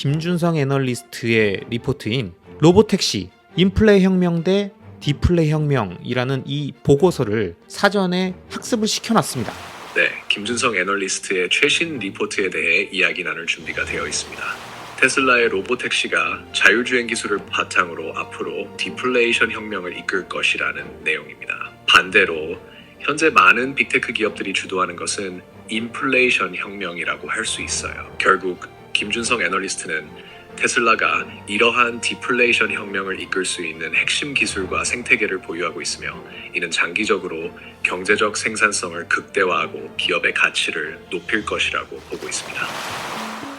김준성 애널리스트의 리포트인 로보택시 인플레 혁명 대 디플레 혁명이라는 이 보고서를 사전에 학습을 시켜놨습니다. 네, 김준성 애널리스트의 최신 리포트에 대해 이야기 나눌 준비가 되어 있습니다. 테슬라의 로보택시가 자율주행 기술을 바탕으로 앞으로 디플레이션 혁명을 이끌 것이라는 내용입니다. 반대로 현재 많은 빅테크 기업들이 주도하는 것은 인플레이션 혁명이라고 할 수 있어요. 결국 김준성 애널리스트는 테슬라가 이러한 디플레이션 혁명을 이끌 수 있는 핵심 기술과 생태계를 보유하고 있으며 이는 장기적으로 경제적 생산성을 극대화하고 기업의 가치를 높일 것이라고 보고 있습니다.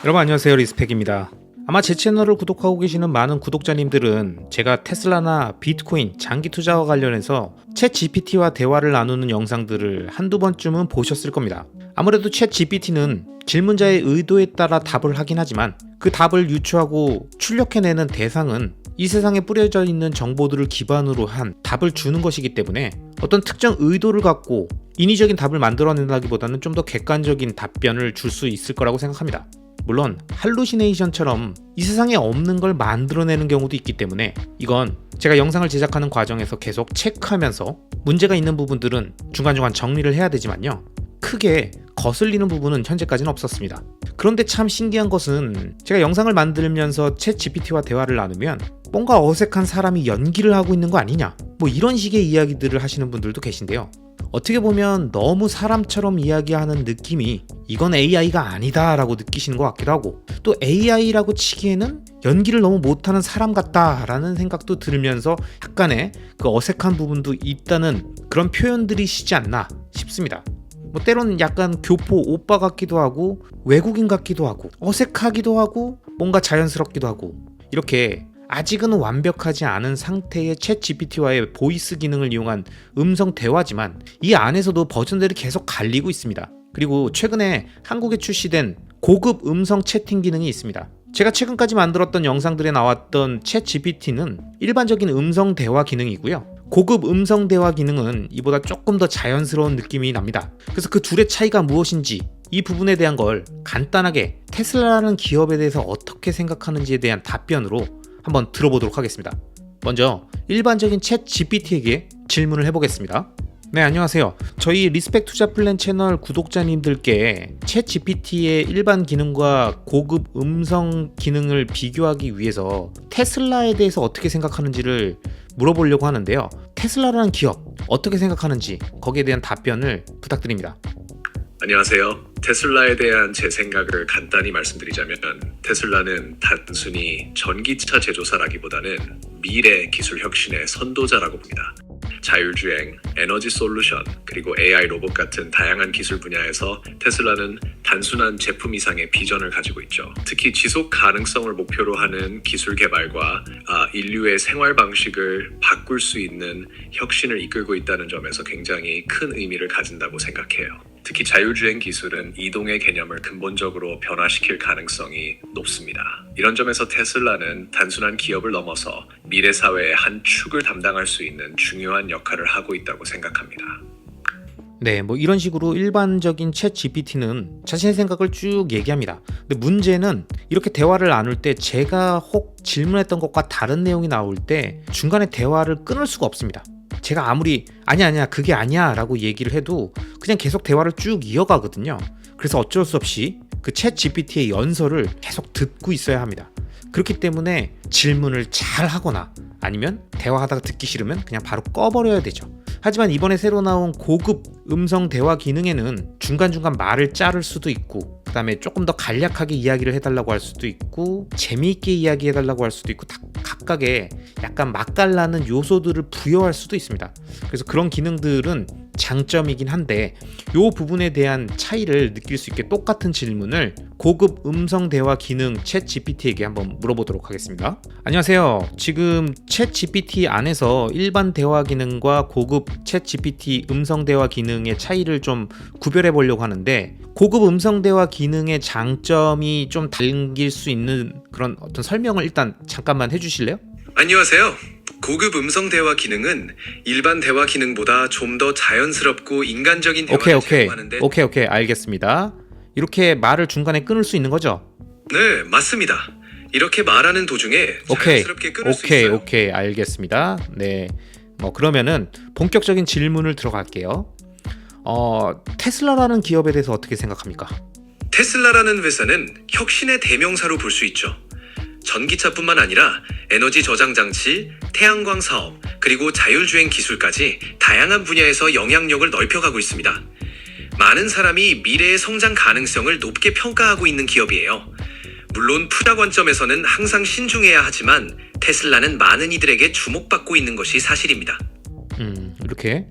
여러분 안녕하세요, 리스펙입니다. 아마 제 채널을 구독하고 계시는 많은 구독자님들은 제가 테슬라나 비트코인 장기 투자와 관련해서 챗 GPT와 대화를 나누는 영상들을 한두 번쯤은 보셨을 겁니다. 아무래도 챗 GPT는 질문자의 의도에 따라 답을 하긴 하지만 그 답을 유추하고 출력해내는 대상은 이 세상에 뿌려져 있는 정보들을 기반으로 한 답을 주는 것이기 때문에 어떤 특정 의도를 갖고 인위적인 답을 만들어낸다기보다는 좀 더 객관적인 답변을 줄 수 있을 거라고 생각합니다. 물론 할루시네이션처럼 이 세상에 없는 걸 만들어내는 경우도 있기 때문에 이건 제가 영상을 제작하는 과정에서 계속 체크하면서 문제가 있는 부분들은 중간중간 정리를 해야 되지만요, 크게 거슬리는 부분은 현재까지는 없었습니다. 그런데 참 신기한 것은 제가 영상을 만들면서 챗 GPT와 대화를 나누면 뭔가 어색한 사람이 연기를 하고 있는 거 아니냐, 뭐 이런 식의 이야기들을 하시는 분들도 계신데요. 어떻게 보면 너무 사람처럼 이야기하는 느낌이 이건 AI가 아니다 라고 느끼시는 것 같기도 하고, 또 AI라고 치기에는 연기를 너무 못하는 사람 같다 라는 생각도 들면서 약간의 그 어색한 부분도 있다는 그런 표현들이시지 않나 싶습니다. 뭐 때로는 약간 교포 오빠 같기도 하고 외국인 같기도 하고 어색하기도 하고 뭔가 자연스럽기도 하고, 이렇게 아직은 완벽하지 않은 상태의 챗 GPT와의 보이스 기능을 이용한 음성 대화지만 이 안에서도 버전들이 계속 갈리고 있습니다. 그리고 최근에 한국에 출시된 고급 음성 채팅 기능이 있습니다. 제가 최근까지 만들었던 영상들에 나왔던 챗 GPT는 일반적인 음성 대화 기능이고요, 고급 음성 대화 기능은 이보다 조금 더 자연스러운 느낌이 납니다. 그래서 그 둘의 차이가 무엇인지, 이 부분에 대한 걸 간단하게 테슬라라는 기업에 대해서 어떻게 생각하는지에 대한 답변으로 한번 들어보도록 하겠습니다. 먼저 일반적인 챗 GPT에게 질문을 해보겠습니다. 네, 안녕하세요. 저희 리스펙 투자 플랜 채널 구독자님들께 챗 GPT의 일반 기능과 고급 음성 기능을 비교하기 위해서 테슬라에 대해서 어떻게 생각하는지를 물어보려고 하는데요. 테슬라라는 기업 어떻게 생각하는지 거기에 대한 답변을 부탁드립니다. 안녕하세요. 테슬라에 대한 제 생각을 간단히 말씀드리자면 테슬라는 단순히 전기차 제조사라기보다는 미래 기술 혁신의 선도자라고 봅니다. 자율주행, 에너지 솔루션, 그리고 AI 로봇 같은 다양한 기술 분야에서 테슬라는 단순한 제품 이상의 비전을 가지고 있죠. 특히 지속 가능성을 목표로 하는 기술 개발과 인류의 생활 방식을 바꿀 수 있는 혁신을 이끌고 있다는 점에서 굉장히 큰 의미를 가진다고 생각해요. 특히 자율주행 기술은 이동의 개념을 근본적으로 변화시킬 가능성이 높습니다. 이런 점에서 테슬라는 단순한 기업을 넘어서 미래 사회의 한 축을 담당할 수 있는 중요한 역할을 하고 있다고 생각합니다. 네, 뭐 이런 식으로 일반적인 챗 GPT는 자신의 생각을 쭉 얘기합니다. 근데 문제는 이렇게 대화를 나눌 때 제가 혹 질문했던 것과 다른 내용이 나올 때 중간에 대화를 끊을 수가 없습니다. 제가 아무리 아니야 그게 아니야 라고 얘기를 해도 그냥 계속 대화를 쭉 이어가거든요. 그래서 어쩔 수 없이 그 챗 GPT의 연설을 계속 듣고 있어야 합니다. 그렇기 때문에 질문을 잘 하거나 아니면 대화하다가 듣기 싫으면 그냥 바로 꺼버려야 되죠. 하지만 이번에 새로 나온 고급 음성 대화 기능에는 중간중간 말을 자를 수도 있고, 그 다음에 조금 더 간략하게 이야기를 해달라고 할 수도 있고, 재미있게 이야기해달라고 할 수도 있고, 각각의 약간 맛깔나는 요소들을 부여할 수도 있습니다. 그래서 그런 기능들은 장점이긴 한데 이 부분에 대한 차이를 느낄 수 있게 똑같은 질문을 고급 음성 대화 기능 챗 GPT에게 한번 물어보도록 하겠습니다. 안녕하세요. 지금 챗 GPT 안에서 일반 대화 기능과 고급 챗 GPT 음성 대화 기능의 차이를 좀 구별해 보려고 하는데, 고급 음성 대화 기능의 장점이 좀 담길 수 있는 그런 어떤 설명을 일단 잠깐만 해주실래요? 안녕하세요. 고급 음성 대화 기능은 일반 대화 기능보다 좀 더 자연스럽고 인간적인 대화를 제공하는데 오케이 알겠습니다. 이렇게 말을 중간에 끊을 수 있는 거죠? 네, 맞습니다. 이렇게 말하는 도중에 자연스럽게 끊을 수 있어요. 오케이, 알겠습니다. 네, 그러면은 본격적인 질문을 들어갈게요. 테슬라라는 기업에 대해서 어떻게 생각합니까? 테슬라라는 회사는 혁신의 대명사로 볼 수 있죠. 전기차뿐만 아니라 에너지 저장 장치, 태양광 사업, 그리고 자율주행 기술까지 다양한 분야에서 영향력을 넓혀가고 있습니다. 많은 사람이 미래의 성장 가능성을 높게 평가하고 있는 기업이에요. 물론 투자 관점에서는 항상 신중해야 하지만 테슬라는 많은 이들에게 주목받고 있는 것이 사실입니다. 이렇게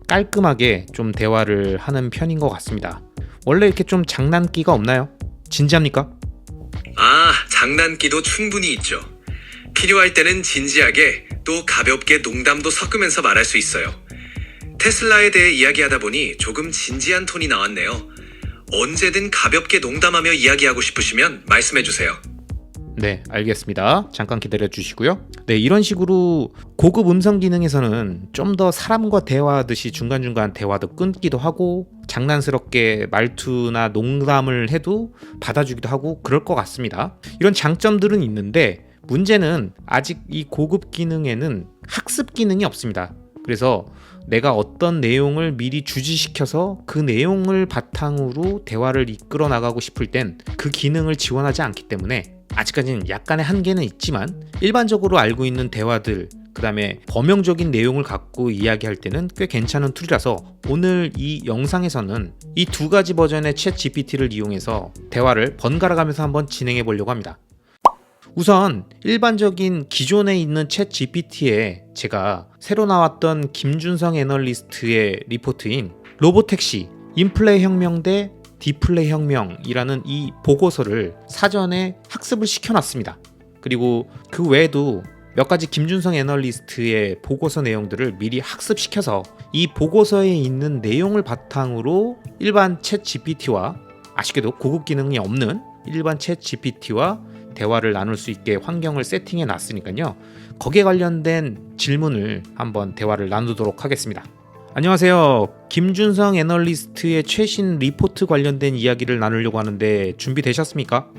깔끔하게 좀 대화를 하는 편인 것 같습니다. 원래 이렇게 좀 장난기가 없나요? 진지합니까? 장난기도 충분히 있죠. 필요할 때는 진지하게 또 가볍게 농담도 섞으면서 말할 수 있어요. 테슬라에 대해 이야기하다 보니 조금 진지한 톤이 나왔네요. 언제든 가볍게 농담하며 이야기하고 싶으시면 말씀해주세요. 네, 알겠습니다. 잠깐 기다려 주시고요. 네, 이런 식으로 고급 음성 기능에서는 좀 더 사람과 대화하듯이 중간중간 대화도 끊기도 하고 장난스럽게 말투나 농담을 해도 받아주기도 하고 그럴 것 같습니다. 이런 장점들은 있는데 문제는 아직 이 고급 기능에는 학습 기능이 없습니다. 그래서 내가 어떤 내용을 미리 주지시켜서 그 내용을 바탕으로 대화를 이끌어 나가고 싶을 땐 그 기능을 지원하지 않기 때문에 아직까지는 약간의 한계는 있지만 일반적으로 알고 있는 대화들, 그 다음에 범용적인 내용을 갖고 이야기할 때는 꽤 괜찮은 툴이라서 오늘 이 영상에서는 이 두 가지 버전의 챗 GPT를 이용해서 대화를 번갈아 가면서 한번 진행해 보려고 합니다. 우선 일반적인 기존에 있는 챗 GPT에 제가 새로 나왔던 김준성 애널리스트의 리포트인 로보택시, 인플레 혁명 대 디플레 혁명이라는 이 보고서를 사전에 학습을 시켜놨습니다. 그리고 그 외에도 몇 가지 김준성 애널리스트의 보고서 내용들을 미리 학습시켜서 이 보고서에 있는 내용을 바탕으로 일반 챗 GPT와 아쉽게도 고급 기능이 없는 일반 챗 GPT와 대화를 나눌 수 있게 환경을 세팅해 놨으니까요. 거기에 관련된 질문을 한번 대화를 나누도록 하겠습니다. 안녕하세요. 김준성 애널리스트의 최신 리포트 관련된 이야기를 나누려고 하는데 준비되셨습니까?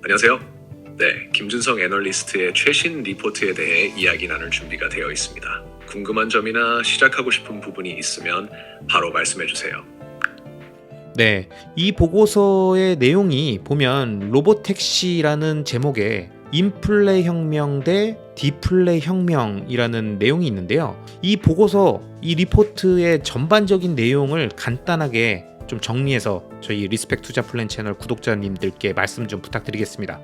안녕하세요. 네, 김준성 애널리스트의 최신 리포트에 대해 이야기 나눌 준비가 되어 있습니다. 궁금한 점이나 시작하고 싶은 부분이 있으면 바로 말씀해 주세요. 네, 이 보고서의 내용이 보면 로보택시라는 제목에 인플레 혁명 대 디플레 혁명이라는 내용이 있는데요. 이 보고서, 이 리포트의 전반적인 내용을 간단하게 좀 정리해서 저희 리스펙 투자 플랜 채널 구독자님들께 말씀 좀 부탁드리겠습니다.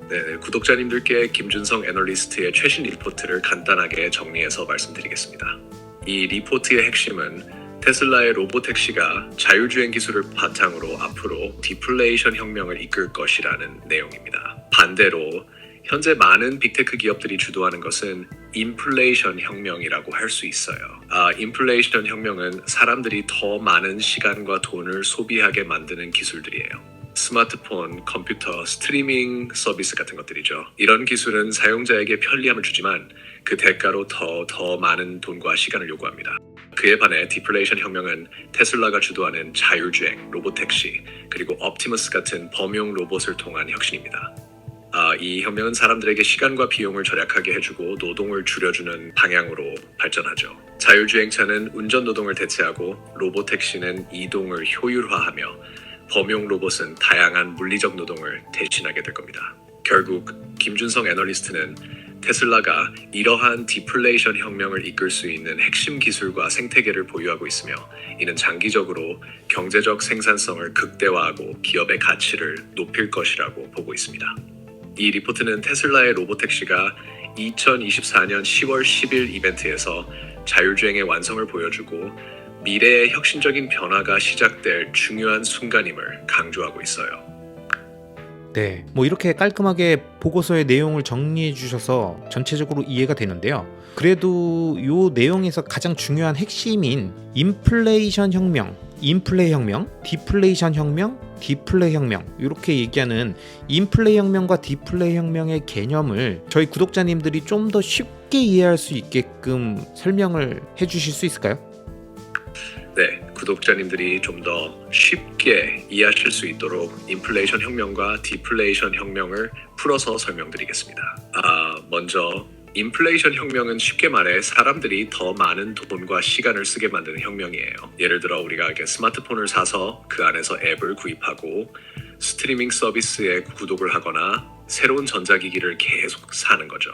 네, 구독자님들께 김준성 애널리스트의 최신 리포트를 간단하게 정리해서 말씀드리겠습니다. 이 리포트의 핵심은 테슬라의 로보택시가 자율주행 기술을 바탕으로 앞으로 디플레이션 혁명을 이끌 것이라는 내용입니다. 반대로 현재 많은 빅테크 기업들이 주도하는 것은 인플레이션 혁명이라고 할 수 있어요. 인플레이션 혁명은 사람들이 더 많은 시간과 돈을 소비하게 만드는 기술들이에요. 스마트폰, 컴퓨터, 스트리밍 서비스 같은 것들이죠. 이런 기술은 사용자에게 편리함을 주지만 그 대가로 더 많은 돈과 시간을 요구합니다. 그에 반해 디플레이션 혁명은 테슬라가 주도하는 자율주행, 로보택시, 그리고 옵티머스 같은 범용 로봇을 통한 혁신입니다. 이 혁명은 사람들에게 시간과 비용을 절약하게 해주고 노동을 줄여주는 방향으로 발전하죠. 자율주행차는 운전 노동을 대체하고 로보택시는 이동을 효율화하며 범용 로봇은 다양한 물리적 노동을 대신하게 될 겁니다. 결국 김준성 애널리스트는 테슬라가 이러한 디플레이션 혁명을 이끌 수 있는 핵심 기술과 생태계를 보유하고 있으며 이는 장기적으로 경제적 생산성을 극대화하고 기업의 가치를 높일 것이라고 보고 있습니다. 이 리포트는 테슬라의 로보택시가 2024년 10월 10일 이벤트에서 자율주행의 완성을 보여주고 미래의 혁신적인 변화가 시작될 중요한 순간임을 강조하고 있어요. 네, 이렇게 깔끔하게 보고서의 내용을 정리해 주셔서 전체적으로 이해가 되는데요. 그래도 이 내용에서 가장 중요한 핵심인 인플레이션 혁명, 인플레 혁명, 디플레이션 혁명, 디플레 혁명 이렇게 얘기하는 인플레 혁명과 디플레 혁명의 개념을 저희 구독자님들이 좀 더 쉽게 이해할 수 있게끔 설명을 해 주실 수 있을까요? 네, 구독자님들이 좀 더 쉽게 이해하실 수 있도록 인플레이션 혁명과 디플레이션 혁명을 풀어서 설명드리겠습니다. 먼저 인플레이션 혁명은 쉽게 말해 사람들이 더 많은 돈과 시간을 쓰게 만드는 혁명이에요. 예를 들어 우리가 이렇게 스마트폰을 사서 그 안에서 앱을 구입하고 스트리밍 서비스에 구독을 하거나 새로운 전자기기를 계속 사는 거죠.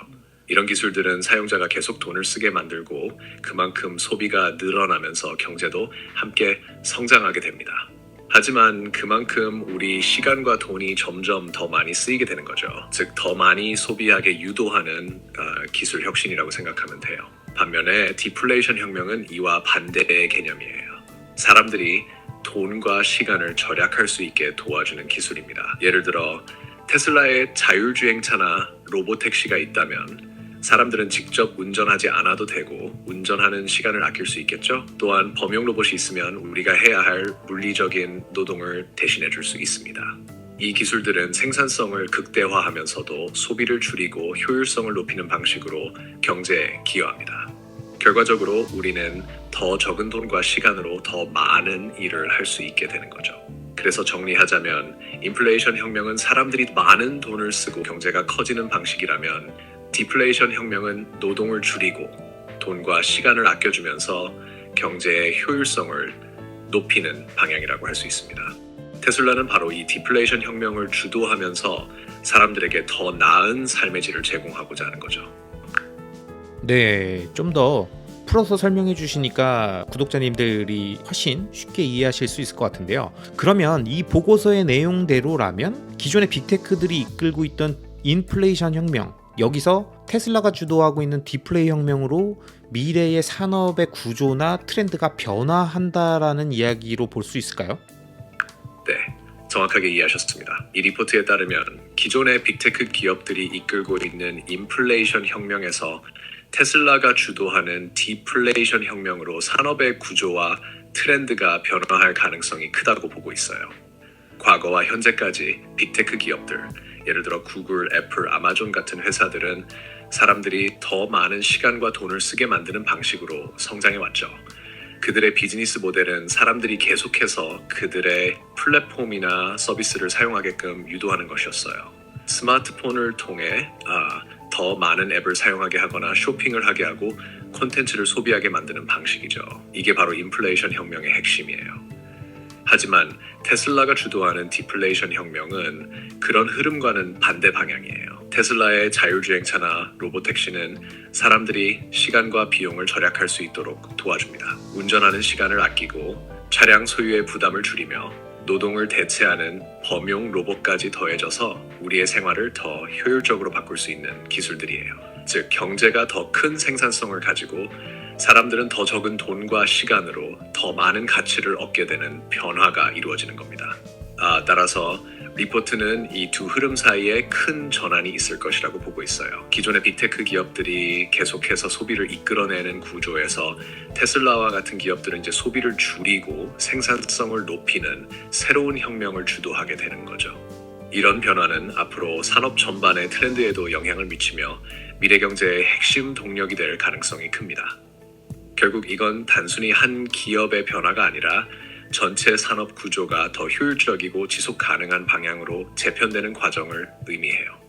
이런 기술들은 사용자가 계속 돈을 쓰게 만들고 그만큼 소비가 늘어나면서 경제도 함께 성장하게 됩니다. 하지만 그만큼 우리 시간과 돈이 점점 더 많이 쓰이게 되는 거죠. 즉, 더 많이 소비하게 유도하는 기술 혁신이라고 생각하면 돼요. 반면에 디플레이션 혁명은 이와 반대의 개념이에요. 사람들이 돈과 시간을 절약할 수 있게 도와주는 기술입니다. 예를 들어 테슬라의 자율주행차나 로보택시가 있다면 사람들은 직접 운전하지 않아도 되고 운전하는 시간을 아낄 수 있겠죠? 또한 범용 로봇이 있으면 우리가 해야 할 물리적인 노동을 대신해 줄 수 있습니다. 이 기술들은 생산성을 극대화하면서도 소비를 줄이고 효율성을 높이는 방식으로 경제에 기여합니다. 결과적으로 우리는 더 적은 돈과 시간으로 더 많은 일을 할 수 있게 되는 거죠. 그래서 정리하자면 인플레이션 혁명은 사람들이 많은 돈을 쓰고 경제가 커지는 방식이라면 디플레이션 혁명은 노동을 줄이고 돈과 시간을 아껴주면서 경제의 효율성을 높이는 방향이라고 할 수 있습니다. 테슬라는 바로 이 디플레이션 혁명을 주도하면서 사람들에게 더 나은 삶의 질을 제공하고자 하는 거죠. 네, 좀 더 풀어서 설명해 주시니까 구독자님들이 훨씬 쉽게 이해하실 수 있을 것 같은데요. 그러면 이 보고서의 내용대로라면 기존의 빅테크들이 이끌고 있던 인플레이션 혁명, 여기서 테슬라가 주도하고 있는 디플레이 혁명으로 미래의 산업의 구조나 트렌드가 변화한다라는 이야기로 볼 수 있을까요? 네, 정확하게 이해하셨습니다. 이 리포트에 따르면 기존의 빅테크 기업들이 이끌고 있는 인플레이션 혁명에서 테슬라가 주도하는 디플레이션 혁명으로 산업의 구조와 트렌드가 변화할 가능성이 크다고 보고 있어요. 과거와 현재까지 빅테크 기업들, 예를 들어 구글, 애플, 아마존 같은 회사들은 사람들이 더 많은 시간과 돈을 쓰게 만드는 방식으로 성장해 왔죠. 그들의 비즈니스 모델은 사람들이 계속해서 그들의 플랫폼이나 서비스를 사용하게끔 유도하는 것이었어요. 스마트폰을 통해 더 많은 앱을 사용하게 하거나 쇼핑을 하게 하고 콘텐츠를 소비하게 만드는 방식이죠. 이게 바로 인플레이션 혁명의 핵심이에요. 하지만 테슬라가 주도하는 디플레이션 혁명은 그런 흐름과는 반대 방향이에요. 테슬라의 자율주행차나 로보택시는 사람들이 시간과 비용을 절약할 수 있도록 도와줍니다. 운전하는 시간을 아끼고 차량 소유의 부담을 줄이며 노동을 대체하는 범용 로봇까지 더해져서 우리의 생활을 더 효율적으로 바꿀 수 있는 기술들이에요. 즉, 경제가 더 큰 생산성을 가지고 사람들은 더 적은 돈과 시간으로 더 많은 가치를 얻게 되는 변화가 이루어지는 겁니다. 따라서 리포트는 이 두 흐름 사이에 큰 전환이 있을 것이라고 보고 있어요. 기존의 빅테크 기업들이 계속해서 소비를 이끌어내는 구조에서 테슬라와 같은 기업들은 이제 소비를 줄이고 생산성을 높이는 새로운 혁명을 주도하게 되는 거죠. 이런 변화는 앞으로 산업 전반의 트렌드에도 영향을 미치며 미래 경제의 핵심 동력이 될 가능성이 큽니다. 결국 이건 단순히 한 기업의 변화가 아니라 전체 산업 구조가 더 효율적이고 지속 가능한 방향으로 재편되는 과정을 의미해요.